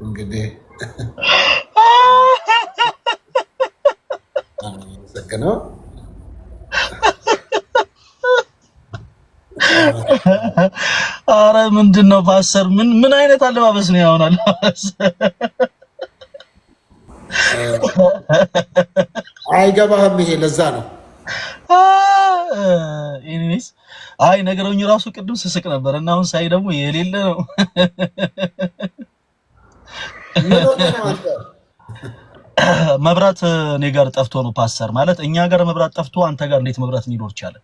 እንግዲህ ሰከነው አረ ምንድነው ፓስተር? ምን አይነት አለባበስ ነው ያው አለባበስ? አይገባህም። ይሄ ለዛ ነው። ኤኒዌይስ አይ ነገሩኝ ራሱ ቅድም ስስቅ ነበር እና አሁን ሳይ ደግሞ የሌለ ነው። መብራት እኔ ጋር ጠፍቶ ነው ፓስተር። ማለት እኛ ጋር መብራት ጠፍቶ አንተ ጋር እንዴት መብራት ሊኖር ይችላል?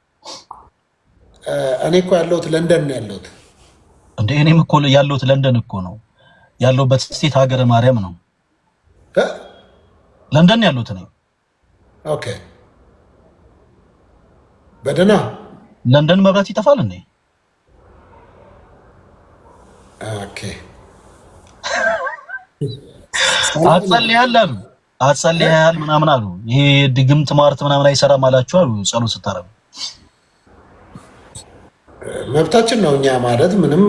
እኔ እኮ ያለሁት ለንደን ነው ያለሁት። እንዴ እኔም እኮ ያለሁት ለንደን እኮ ነው ያለሁበት። ስቴት ሀገረ ማርያም ነው ለንደን ያለሁት እኔ። ኦኬ በደህና ለንደን መብራት ይጠፋል እንዴ? ኦኬ አጸልያል ምናምን አሉ። ይሄ ድግምት ማርት ምናምን አይሰራም አላችሁ አሉ ጸሎት ስታረጉ። መብታችን ነው እኛ ማለት ምንም።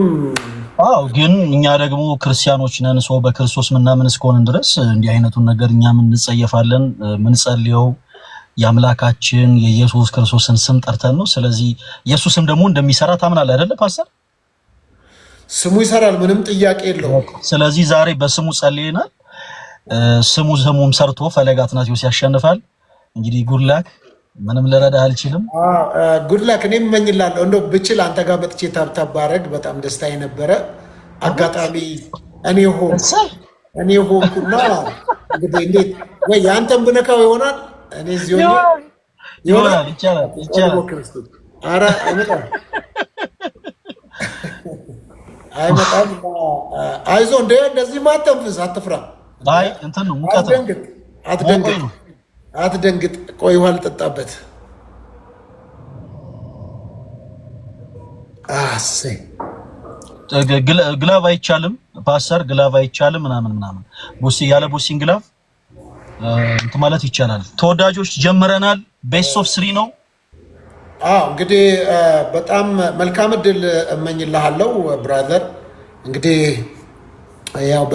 አዎ ግን እኛ ደግሞ ክርስቲያኖች ነን። ሰው በክርስቶስ ምናምን እስከሆንን ድረስ እንዲህ አይነቱን ነገር እኛ ምን እንጸየፋለን? ምን ጸልየው የአምላካችን የኢየሱስ ክርስቶስን ስም ጠርተን ነው። ስለዚህ ኢየሱስም ደግሞ እንደሚሰራ ታምናለህ አይደለ ፓስተር? ስሙ ይሰራል፣ ምንም ጥያቄ የለውም። ስለዚህ ዛሬ በስሙ ጸልየናል። ስሙም ሰርቶ ፈለገ አትናቴዎስ ያሸንፋል። እንግዲህ ጉድላክ ምንም ልረዳህ አልችልም። ጉድላክ እኔም እመኝላለሁ። እንደው ብችል አንተ ጋር መጥቼ ታብታብ ባረግ በጣም ደስታ የነበረ አጋጣሚ እኔ ሆንኩና እንግዲህ እንዴት ወይ የአንተን ብነካው ይሆናል። እኔ እዚህ ይሆናል ይቻላል። ኧረ አይመጣም አይመጣም። አይዞህ እንደዚህ ማተንፍስ አትፍራ። አይ እንትን ነው ሙቀት ነው። አትደንግጥ። ቆይ ውሃ ልጠጣበት። ግላቭ አይቻልም ፓስተር፣ ግላቭ አይቻልም ምናምን ቡሲ ያለ ቡሲን ግላቭ እንትን ማለት ይቻላል። ተወዳጆች ጀምረናል። ቤስት ኦፍ 3 ነው። እንግዲህ በጣም መልካም እድል እመኝልሃለሁ ብራዘር። እንግዲህ ያው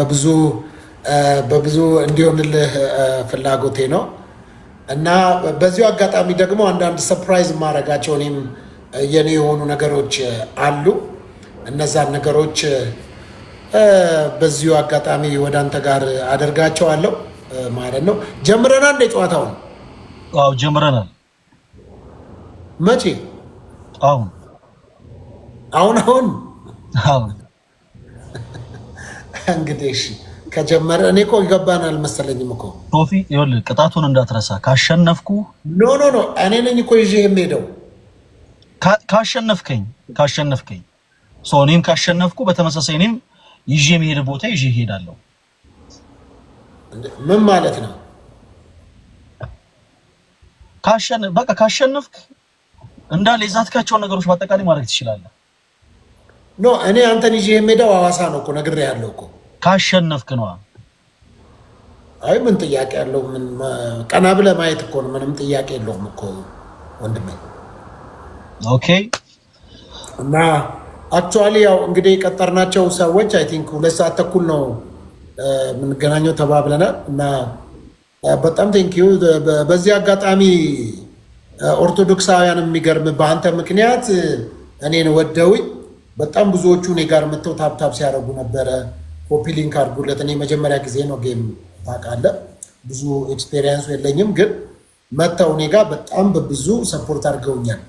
በብዙ እንዲሆንልህ ፍላጎቴ ነው እና በዚሁ አጋጣሚ ደግሞ አንዳንድ ሰርፕራይዝ ማድረጋቸው እኔም የኔ የሆኑ ነገሮች አሉ። እነዛን ነገሮች በዚሁ አጋጣሚ ወደ አንተ ጋር አደርጋቸዋለሁ ማለት ነው። ጀምረናል እንደ ጨዋታውን? አዎ ጀምረናል። መቼ? አሁን እንግዲህ እሺ ከጀመረ እኔ እኮ ይገባናል መሰለኝም እኮ ሶፊ። ይኸውልህ ቅጣቱን እንዳትረሳ። ካሸነፍኩ ኖ እኔ ነኝ እኮ ይዤ የምሄደው። ካሸነፍከኝ እኔም ካሸነፍኩ በተመሳሳይ እኔም ይዤ የምሄድ ቦታ ይዤ እሄዳለሁ። ምን ማለት ነው? በቃ ካሸነፍክ እንዳለ የዛትካቸውን ነገሮች በአጠቃላይ ማድረግ ትችላለህ። ኖ እኔ አንተን ይዤ የምሄደው ሐዋሳ ነው እኮ ነግሬሃለሁ እኮ። ካሸነፍክ ነው። አይ ምን ጥያቄ ያለው? ምን ቀና ብለህ ማየት እኮ ነው። ምንም ጥያቄ የለውም እኮ ወንድሜ። ኦኬ እና አክቹዋሊ ያው እንግዲህ የቀጠርናቸው ሰዎች አይ ቲንክ 2 ሰዓት ተኩል ነው የምንገናኘው ተባብለናል። እና በጣም ቴንኪዩ። በዚህ አጋጣሚ ኦርቶዶክሳውያን የሚገርም በአንተ ምክንያት እኔን ወደውኝ በጣም ብዙዎቹ እኔ ጋር መጥተው ታብታብ ሲያደርጉ ነበረ። ኮፒ ሊንክ አድርጉለት። እኔ መጀመሪያ ጊዜ ነው ጌም ታውቃለህ፣ ብዙ ኤክስፔሪየንሱ የለኝም፣ ግን መጥተው እኔ ጋር በጣም በብዙ ሰፖርት አድርገውኛል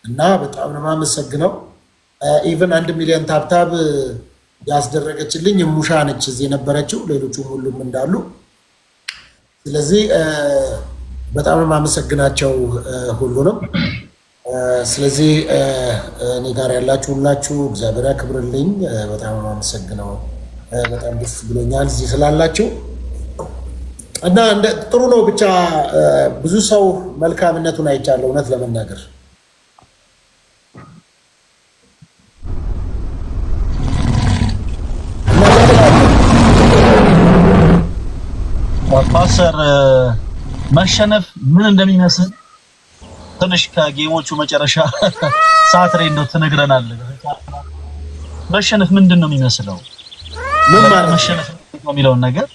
እና በጣም ነው የማመሰግነው። ኢቨን 1 ሚሊዮን ታብታብ ያስደረገችልኝ ሙሻ ነች እዚህ የነበረችው፣ ሌሎቹም ሁሉም እንዳሉ። ስለዚህ በጣም ነው የማመሰግናቸው ሁሉንም። ስለዚህ እኔ ጋር ያላችሁ ሁላችሁ እግዚአብሔር ያክብርልኝ። በጣም ነው የማመሰግነው። በጣም ደስ ብሎኛል እዚህ ስላላችሁ እና ጥሩ ነው። ብቻ ብዙ ሰው መልካምነቱን አይቻለሁ እውነት ለመናገር። ፓስተር መሸነፍ ምን እንደሚመስል ትንሽ ከጌሞቹ መጨረሻ ሰዓት ላይ እንደው ትነግረናለህ። መሸነፍ ምንድነው የሚመስለው? ምን ማለት መሸነፍ ነው የሚለውን ነገር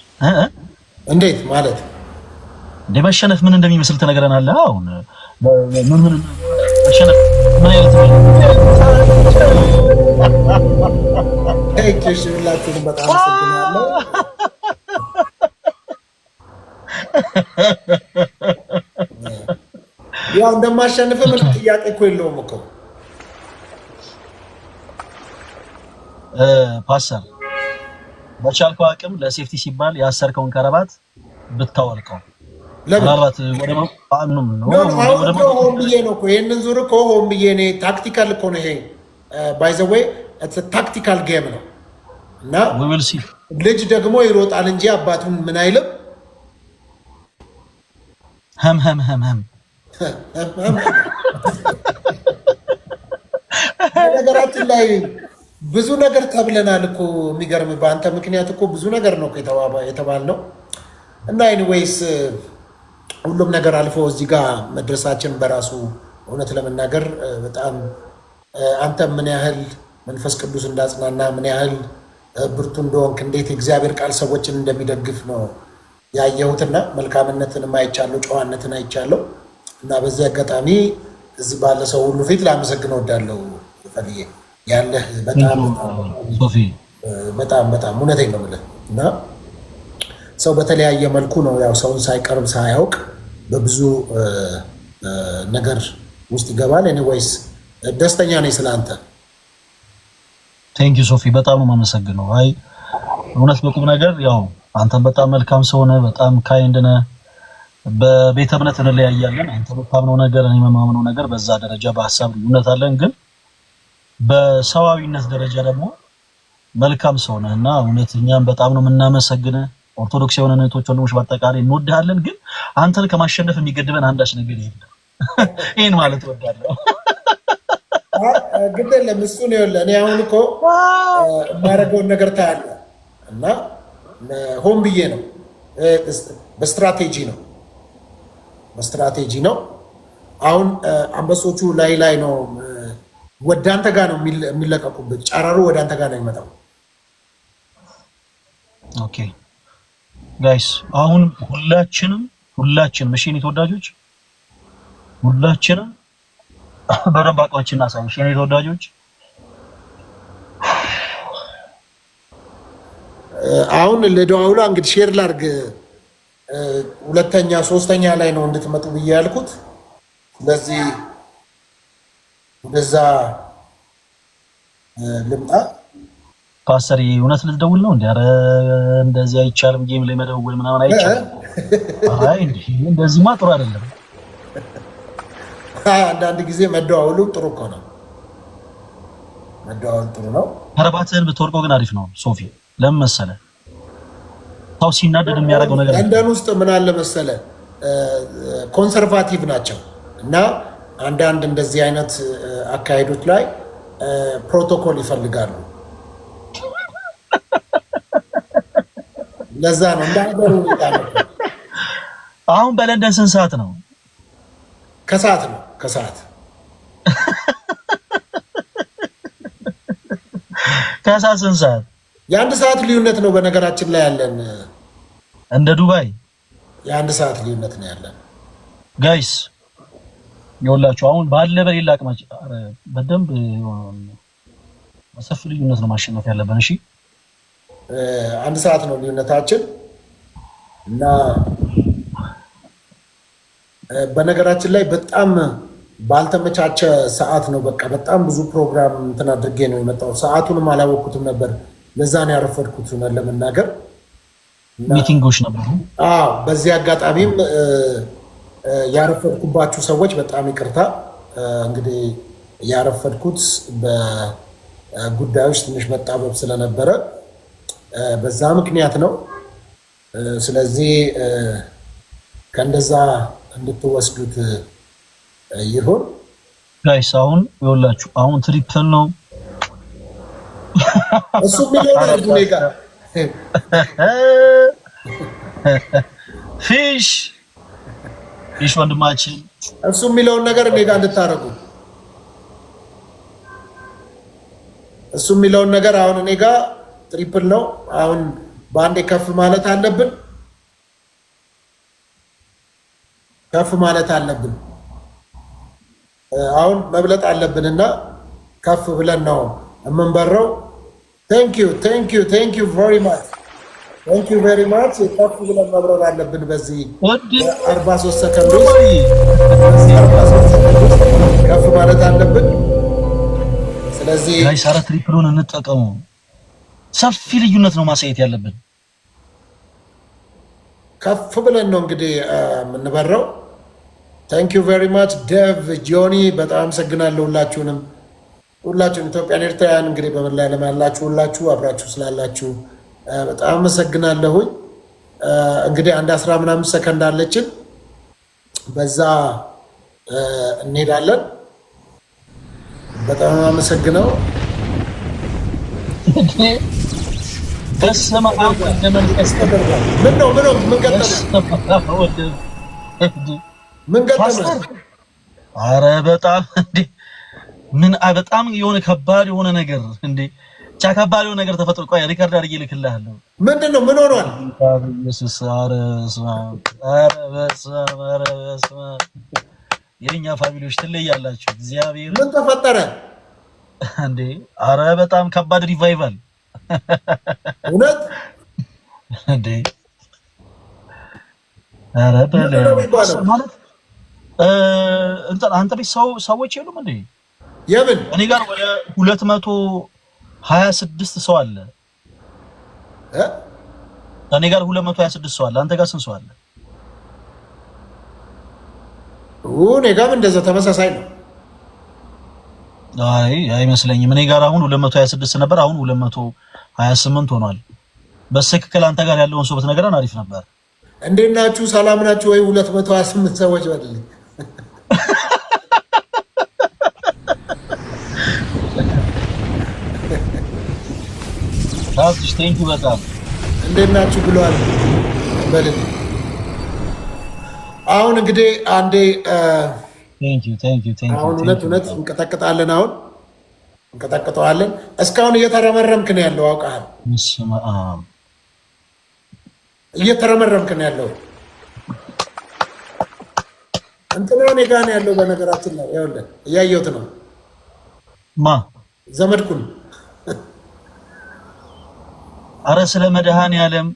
እንዴት ማለት እንደ መሸነፍ ምን እንደሚመስል ትነግረናለህ? አሁን ምን መሸነፍ ምን አይነት ነው? እሺ ሁላችሁንም በጣም አመሰግናለሁ። ያው እንደማሸንፍ ምን ጥያቄ እኮ የለውም እኮ ፓስተር በቻልከው አቅም ለሴፍቲ ሲባል ያሰርከውን ከረባት ብታወልቀው ምናልባት ወደ ማንም ነው ሆን ብዬ ነው እኮ ይሄንን ዙር እኮ ሆን ብዬ ነው። ታክቲካል እኮ ነው ይሄ ባይ ዘ ዌይ ታክቲካል ጌም ነው እና ልጅ ደግሞ ይሮጣል እንጂ አባቱን ምን አይልም። ህም ነገራችን ላይ ብዙ ነገር ተብለናል እኮ የሚገርም በአንተ ምክንያት እኮ ብዙ ነገር ነው የተባልነው እና ኤኒዌይስ ሁሉም ነገር አልፎ እዚህ ጋር መድረሳችን በራሱ እውነት ለመናገር በጣም አንተ ምን ያህል መንፈስ ቅዱስ እንዳጽናና ምን ያህል ብርቱ እንደሆንክ እንዴት እግዚአብሔር ቃል ሰዎችን እንደሚደግፍ ነው ያየሁትና መልካምነትን አይቻለሁ፣ ጨዋነትን አይቻለሁ እና በዚህ አጋጣሚ እዚህ ባለ ሰው ሁሉ ፊት ላመሰግነው እወዳለሁ። ፈልዬ ያለህ በጣም እውነቴን ነው የምልህ እና ሰው በተለያየ መልኩ ነው ያው ሰውን ሳይቀርብ ሳያውቅ በብዙ ነገር ውስጥ ይገባል። ኤኒዌይስ ደስተኛ ነኝ ስለአንተ። ቴንክ ዩ ሶፊ፣ በጣም ነው የማመሰግነው። አይ እውነት በቁም ነገር ያው አንተም በጣም መልካም ሰው ነህ፣ በጣም ካይንድ ነህ። በቤተ እምነት እንለያያለን። አንተ የምታምነው ነገር እኔ የማምነው ነገር በዛ ደረጃ በሀሳብ ልዩነት አለን፣ ግን በሰዋዊነት ደረጃ ደግሞ መልካም ሰው ነህ እና እውነት እኛም በጣም ነው የምናመሰግንህ። ኦርቶዶክስ የሆነ እህቶች ወንድሞች በአጠቃላይ እንወድሃለን፣ ግን አንተን ከማሸነፍ የሚገድበን አንዳች ነገር የለም። ይሄን ማለት እወዳለሁ። ግድ የለም እሱ ነው ያለ። እኔ አሁን እኮ የማደርገውን ነገር ታያለህ እና ሆን ብዬ ነው፣ በስትራቴጂ ነው። አሁን አንበሶቹ ላይ ነው ወደ አንተ ጋር ነው የሚለቀቁበት። ጨረሩ ወደ አንተ ጋር ነው የሚመጣው። ኦኬ ጋይስ፣ አሁን ሁላችንም እሺ፣ የኔ ተወዳጆች ሁላችንም በደንብ አቋችን እናሳይ። እሺ የኔ ተወዳጆች አሁን ለደዋውላ እንግዲህ ሼር ላድርግ። ሁለተኛ ሶስተኛ ላይ ነው እንድትመጡ ብዬ ያልኩት። ስለዚህ ወደዛ ልምጣ። ፓስተር እውነት ልትደውል ነው እንዴ? ኧረ እንደዚህ አይቻልም። ጌም ላይ መደወል ምናምን አይቻልም። አይ እንደዚህማ ጥሩ አይደለም። አንዳንድ ጊዜ መደዋወሉ ጥሩ እኮ ነው። መደዋወል ጥሩ ነው። ከረባትህን ብትወርቀው ግን አሪፍ ነው ሶፊ። ለምን መሰለህ? ሰው ሲናደድ የሚያደርገው ነገር ለንደን ውስጥ ምን አለ መሰለህ፣ ኮንሰርቫቲቭ ናቸው እና አንዳንድ እንደዚህ አይነት አካሄዶች ላይ ፕሮቶኮል ይፈልጋሉ። ለዛ ነው እንዳገሩ ይጣላል። አሁን በለንደን ስንት ሰዓት ነው? ከሰዓት ስንት ሰዓት? የአንድ ሰዓት ልዩነት ነው በነገራችን ላይ ያለን። እንደ ዱባይ የአንድ ሰዓት ልዩነት ነው ያለን ጋይስ። ይኸውላችሁ አሁን ባለ በሌላ አቅማችን በደንብ ሰፊ ልዩነት ነው ማሸነፍ ያለብን። እሺ አንድ ሰዓት ነው ልዩነታችን እና በነገራችን ላይ በጣም ባልተመቻቸ ሰዓት ነው። በቃ በጣም ብዙ ፕሮግራም እንትን አድርጌ ነው የመጣሁት። ሰዓቱንም አላወቅኩትም ነበር። ለዛ ነው ያረፈድኩት ለመናገር። ሚቲንጎች ነበሩ። በዚህ አጋጣሚም ያረፈድኩባችሁ ሰዎች በጣም ይቅርታ። እንግዲህ ያረፈድኩት በጉዳዮች ትንሽ መጣበብ ስለነበረ በዛ ምክንያት ነው። ስለዚህ ከእንደዛ እንድትወስዱት ይሁን ጋይስ። አሁን ይኸውላችሁ አሁን ትሪፕል ነው እሱ የሚለው ጋር ፊሽ ወንድማችን እሱ የሚለውን ነገር እኔ ጋር እንድታረጉ እሱ የሚለውን ነገር አሁን እኔ ጋር ትሪፕል ነው። አሁን በአንዴ ከፍ ማለት አለብን፣ ከፍ ማለት አለብን። አሁን መብለጥ አለብንና ከፍ ብለን ነው የምንበረው። ቴንክ ዩ ቬሪ ማች ቴንክ ዩ ቬሪ ማች። ከፍ ብለን መብረር አለብን በዚህ 43 ሰከንድ ውስጥ ከፍ ማለት አለብን። ስለዚህ ጋይስ ትሪፕሉን እንጠቀሙ። ሰፊ ልዩነት ነው ማሳየት ያለብን። ከፍ ብለን ነው እንግዲህ የምንበረው። ታንክ ዩ ቬሪ ማች ዴቭ ጆኒ፣ በጣም አመሰግናለሁ ሁላችሁንም፣ ሁላችሁም ኢትዮጵያን ኤርትራውያን እንግዲህ በመላ ዓለም ያላችሁ ሁላችሁ አብራችሁ ስላላችሁ በጣም አመሰግናለሁኝ። እንግዲህ አንድ 10 ምናምን ሰከንድ አለችን፣ በዛ እንሄዳለን። በጣም አመሰግነው። በስመ አብ ወመንፈስ ምን ገጠመ? ኧረ በጣም እንዴ በጣም የሆነ ከባድ የሆነ ነገር እንዴ ከባድ የሆነ ነገር ተፈጥሮ። ቆይ ሪከርድ አድርጌ እልክልሃለሁ። ምንድን ነው? ምን ሆኗል? ኢየሱስ በስመ የኛ ፋሚሊዎች ትለያላችሁ። እግዚአብሔር ምን ተፈጠረ እንዴ? ኧረ በጣም ከባድ ሪቫይቫል እውነት እንዴ! ኧረ ማለት አንተ ቤት ሰዎች የሉም እንዴ? የምን እኔ ጋር ወደ 226 ሰው አለ። እኔ ጋር 226 ሰው አለ። አንተ ጋር ስንት ሰው አለ? እኔ ጋርም እንደዛ ተመሳሳይ ነው። አይ አይመስለኝም። እኔ ጋር አሁን 226 ነበር፣ አሁን 228 ሆኗል። በትክክል አንተ ጋር ያለውን ሰው ብትነግረን አሪፍ ነበር። እንዴት ናችሁ? ሰላም ናችሁ ወይ? 228 ሰዎች በልልኝ። ታውስ ቴንክ ዩ በጣም እንዴት ናችሁ ብለዋል በልልኝ። አሁን እንግዲህ አንዴ ቴንክ ዩ አሁን እውነት እንቀጠቅጣለን። አሁን እንቀጠቅጠዋለን። እስካሁን እየተረመረምክ ነው ያለው አውቃለሁ። እየተረመረምክ ነው ያለው። እንትና እኔ ጋር ነው ያለው። በነገራችን ላይ ይኸውልህ እያየሁት ነው። ዘመድኩን። አረ ስለ መድኃኔዓለም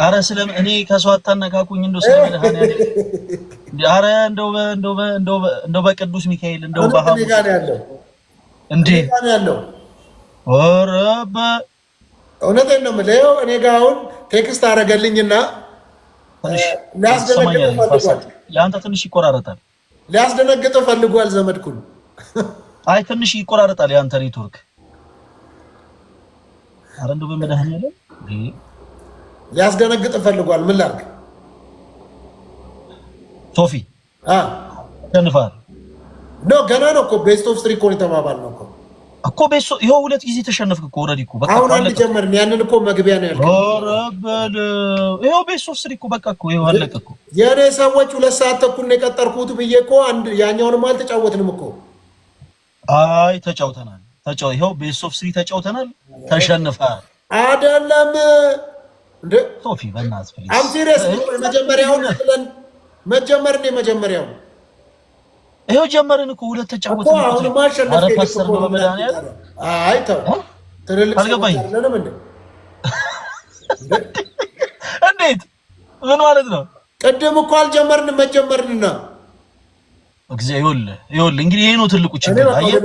አረ ስለ እኔ ከሰው አታነካኩኝ። እንደው ስለ መድኃኔዓለም አረ እንደው በቅዱስ ሚካኤል እንደው እኔ ጋር ነው ያለው እንዴ ያለው። ኧረ እውነቴን ነው የምልህ። እኔ ጋር አሁን ቴክስት አደረገልኝና ሊያስደነግጥ ፈልጓል። የአንተ ትንሽ ይቆራረጣል። ሊያስደነግጥ ፈልጓል ዘመድኩን። አይ ትንሽ ይቆራረጣል የአንተ ኔትወርክ። አረ እንደው በመድኃኔዓለም ሊያስደነግጥ ፈልጓል። ምን ላድርግ? ሶፊ ተንፋር ኖ ገና ነው እኮ ቤስት ኦፍ 3 እኮ የተባባል ነው እኮ ቤስት ይኸው 2 ጊዜ ተሸነፍክ እኮ ኦልሬዲ እኮ በቃ አሁን አንድ ጀመርን። ያንን እኮ መግቢያ ነው ያልከው። ኧረ በል ይኸው ቤስት ኦፍ 3 እኮ በቃ እኮ ይኸው አለቀ እኮ። የኔ ሰዎች 2 ሰዓት ተኩል ነው የቀጠርኩት ብዬ እኮ ያኛውንም አልተጫወትንም እኮ። አይ ተጫውተናል። ይኸው ቤስት ኦፍ 3 ተጫውተናል። ተሸንፈሃል አይደለም እንዴ ሶፊ? በእናትህ ፕሊዝ አም ሲሪየስ። መጀመሪያውን ብለን መጀመርን የመጀመሪያው ይኸው ጀመርን እኮ 2 ተጫወትን እኮ። አሁን ማሸነፍ ኧረ ፓስተር ነው በመድኃኔዓለም። አይ ተው ትልልቅ አልገባኝም። አይደለም እንዴ? እንዴት ምን ማለት ነው? ቅድም እኮ አልጀመርንም መጀመርንና ይኸውልህ እንግዲህ ይሄ ነው ትልቁ ችግር። አየህ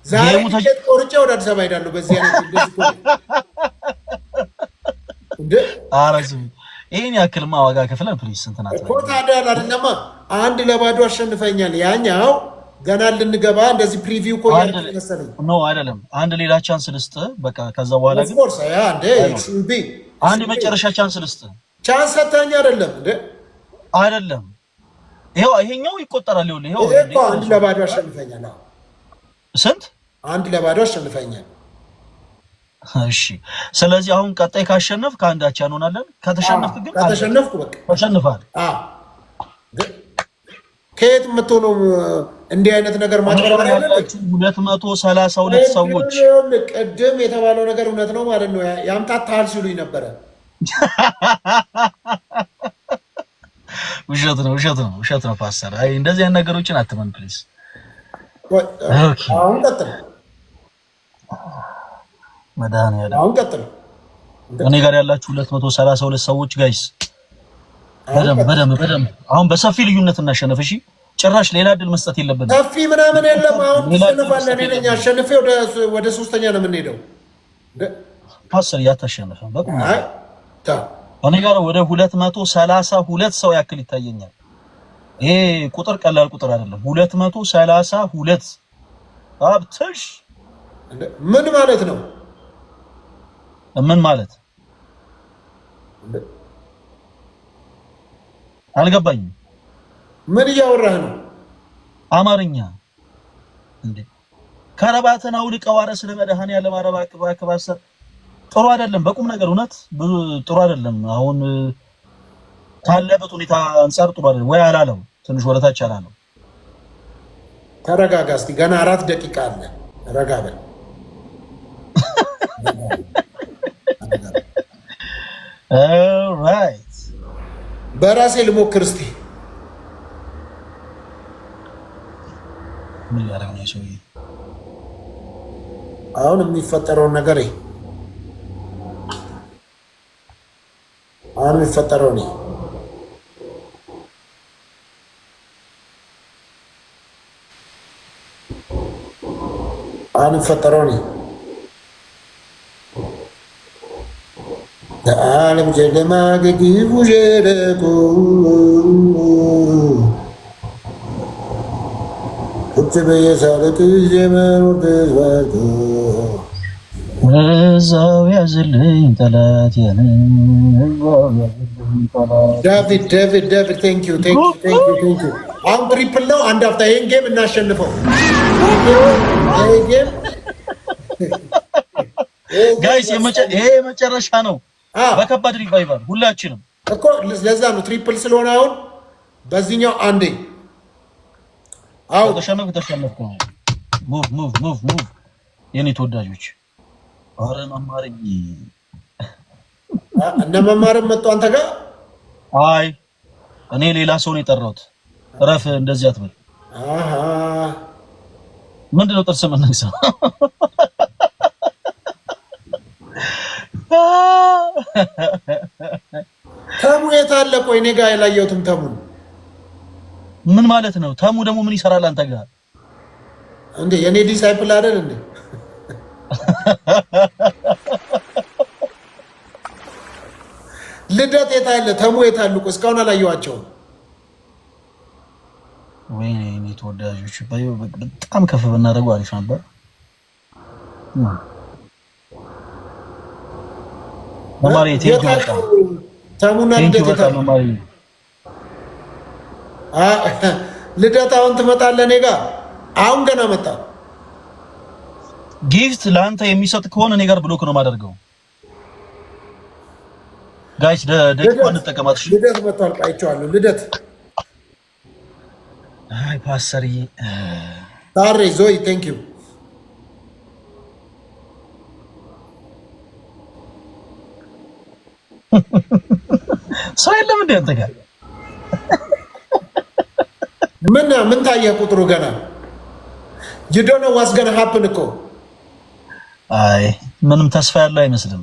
ዛሬ ቲኬት ቆርጬ ወደ አዲስ አበባ ሄዳለሁ። በዚህ አይነት እንደዚህ እንዴ አራዝም ይሄን ያክልማ ዋጋ ከፍለን ፕሊዝ ስንት ናት እኮ ታዲያ አይደለማ። 1-0 አሸንፈኛል። ያኛው ገና ልንገባ እንደዚህ ፕሪቪው እኮ ያልኩት መሰለኝ። ኖ አይደለም፣ አንድ ሌላ ቻንስ ልስጥህ በቃ። ከዛ በኋላ ግን ኦፍኮርስ አንድ መጨረሻ ቻንስ ልስጥህ። ቻንስ ሰተኛ አይደለም እንዴ? አይደለም ይሄኛው ይቆጠራል። ይኸው 1-0 አሸንፈኛል። ስንት? 1-0 አሸንፈኛል። እሺ ስለዚህ አሁን ቀጣይ ካሸነፍ ከአንድ አቻ እንሆናለን። ከተሸነፍክ ግን ከተሸነፍኩ በቃ ተሸንፋል። ከየት መጥቶ ነው እንዲህ አይነት ነገር ማጭበርበር ያለበት? 232 ሰዎች ቅድም የተባለው ነገር እውነት ነው ማለት ነው። ያምታታል ሲሉኝ ነበረ። ውሸት ነው ፓስተር። አይ እንደዚህ አይነት ነገሮችን አትመን ፕሊዝ። አሁን ቀጥል፣ መድኃኒዓለም አሁን ቀጥል። እኔ ጋር ያላችሁ 232 ሰዎች ጋይስ በደንብ አሁን በሰፊ ልዩነት እናሸነፍ። እሺ ጭራሽ ሌላ እድል መስጠት የለብንም። ሰፊ ምናምን የለም። አሁን ተሸንፋለን። እኔ ነኝ አሸንፌ ወደ ሶስተኛ ነው የምንሄደው። ፓስተር ያታሸነፈ እኔ ጋር ወደ 232 ሰው ያክል ይታየኛል። ይሄ ቁጥር ቀላል ቁጥር አይደለም። 232 አብትሽ ምን ማለት ነው? ምን ማለት አልገባኝም። ምን እያወራህ ነው? አማርኛ እንዴ? ከረባትን አውልቀው ኧረ ስለ መድኃኒዓለም አረባ አከባሰር ጥሩ አይደለም። በቁም ነገር እውነት ጥሩ አይደለም። አሁን ካለበት ሁኔታ አንፃር ጥሩ አይደለም ወይ አላለው። ትንሽ ወለታች አላለው። ተረጋጋ እስቲ፣ ገና 4 ደቂቃ አለ። ረጋ በል። ኦልራይት በራሴ ልሞክር እስቲ። ምን ያደርግ ነው ሰውዬ? አሁን የሚፈጠረውን ነገር አሁን የሚፈጠረው ነው። አሁን የሚፈጠረው ነው። ለዓለም ጨለማ ግግቡ ሸለቆ ቁጭ በየሳለቅ የመኖር ተስፋቶ እዛው ያዝልኝ ጠላት ዳቪድ ቴንክ ዩ። አሁን ትሪፕል ነው። አንድ አፍታ ይሄን ጌም እናሸንፈው። ጋይስ ይሄ የመጨረሻ ነው። በከባድ ሪቫይቫል ሁላችንም እኮ ለዛ ነው ትሪፕል ስለሆነ አሁን በዚህኛው አንዴ ተሸነፍኩ። ሙቭ የኔ ተወዳጆች። አረ መማርኝ እነ መማርም መጡ አንተ ጋር። አይ እኔ ሌላ ሰው ነው የጠራሁት። እረፍ እንደዚህ አትበል። ምንድነው ጥርስ የምነግሰው? ተሙ የት አለ? ቆይ እኔ ጋር ያላየሁትም ተሙን። ምን ማለት ነው? ተሙ ደግሞ ምን ይሰራል አንተ ጋር እንዴ? የኔ ዲሳይፕል አይደል እንዴ? ልደት የት አለ? ተሙ የት አሉ? እስካሁን አላየኋቸውም። ወይኔ እኔ ተወዳጆች በጣም ከፍ ብናደርገው አሪፍ ነበር። መማሪ ተሙና ልደት አሁን ትመጣለህ እኔ ጋር። አሁን ገና መጣ። ጊፍት ለአንተ የሚሰጥ ከሆነ እኔ ጋር ብሎክ ነው የማደርገው። ጋይስ ደቂቃ እንጠቀማት። ልደት መጥቷል። አይቼዋለሁ። ልደት አይ ፓስተርዬ ታሬ ዞይ ቴንክ ዩ። ሰው የለም እንደ አንተ ጋር ምን ታየህ? ቁጥሩ ገና you don't know what's gonna happen እኮ። አይ ምንም ተስፋ ያለው አይመስልም።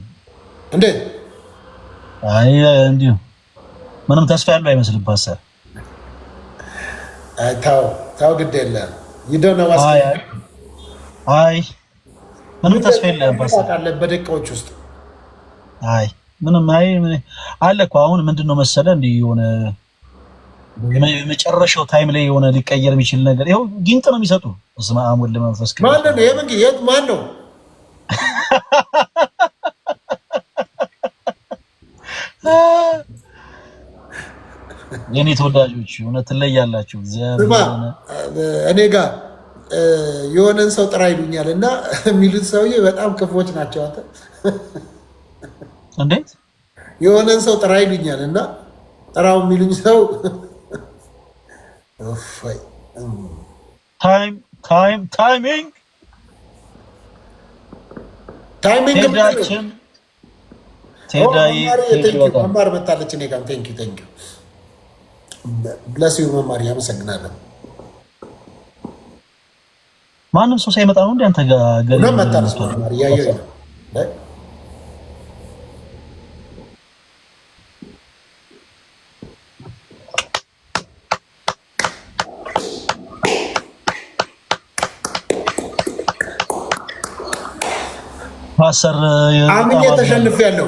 እንዴት? አይ እንዲሁ ምንም ተስፋ ያለው አይመስልም ፓስተር። አይ ታው ግድ የለም። you don't know what's አይ ምንም ተስፋ የለም ፓስተር። አለ በደቂቃዎች ውስጥ አይ ምንም አለ እኮ። አሁን ምንድነው መሰለ እንዲህ የሆነ የመጨረሻው ታይም ላይ የሆነ ሊቀየር የሚችል ነገር ይኸው ጊንጥ ነው የሚሰጡ። እስማ አሞል ለመንፈስ ቅዱስ ማን ነው? የምን የት ማን ነው? የኔ ተወዳጆች እውነት ላይ ያላችሁ እኔ ጋር የሆነን ሰው ጥራ ይሉኛል እና የሚሉት ሰውዬ በጣም ክፎች ናቸው። አንተ እንዴት የሆነን ሰው ጥራ ይሉኛል እና ጥራው የሚሉኝ ሰው እፎይ ታይሚንግ ቴዳችን ቴዳይ መማር መታለች እኔ ጋር ቴንክ ዩ ብለስ ዩ መማር ያመሰግናለሁ። ማንም ሰው ሳይመጣ ነው እንዴ አንተ ጋር ገለ መታለች መማር ያየው ነው ፓስተር አምኜ ተሸንፌያለሁ።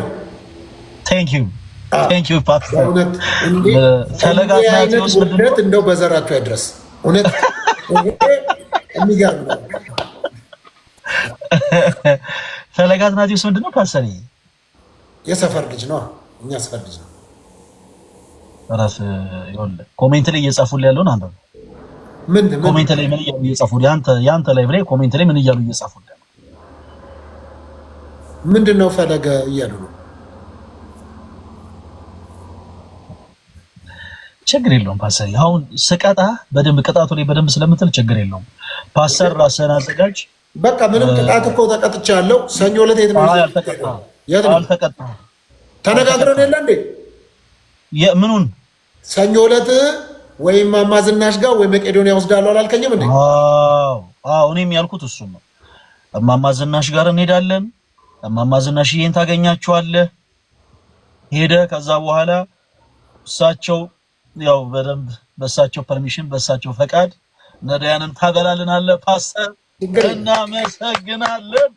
ቴንክ ዩ ፓስተር ፈለጋት ናቲዎስ ምንድነው እንደው በዘራቸው ያድረስ እውነት የሚገርም ነው። ፈለጋት ናቲዎስ ምንድነው ፓስተር? የሰፈር ልጅ ነው፣ እኛ ሰፈር ልጅ ነው። ራስ ይሁን ኮሜንት ላይ እየጻፉልኝ ያለውን አንተ ምን ኮሜንት ላይ ምን እየጻፉልኝ ያንተ ላይ ብሬ ኮሜንት ላይ ምን እያሉ እየጻፉልኝ ምንድነው ፈለገ እያሉ ነው። ችግር የለውም ፓስተር። አሁን ስቀጣ በደንብ ቅጣቱ ላይ በደንብ ስለምትል ችግር የለውም ፓስተር። ራስህን አዘጋጅ። በቃ ምንም ቅጣት እኮ ተቀጥቻለሁ። ሰኞ ዕለት የት ነው? አልተቀጣም። ተነጋግረን የለ እንዴ? ምኑን ሰኞ ዕለት ወይም እማማ ዝናሽ ጋር ወይ መቄዶንያ ወስዳለሁ አላልከኝም እንዴ? አዎ እኔም ያልኩት እሱ ነው። እማማ ዝናሽ ጋር እንሄዳለን። እማማ ዝናሽዬን ታገኛቸዋለህ። ሄደ ከዛ በኋላ እሳቸው ያው በደንብ በእሳቸው ፐርሚሽን በእሳቸው ፈቃድ ነዳያንን ታበላልናለህ። ፓስተር እናመሰግናለን።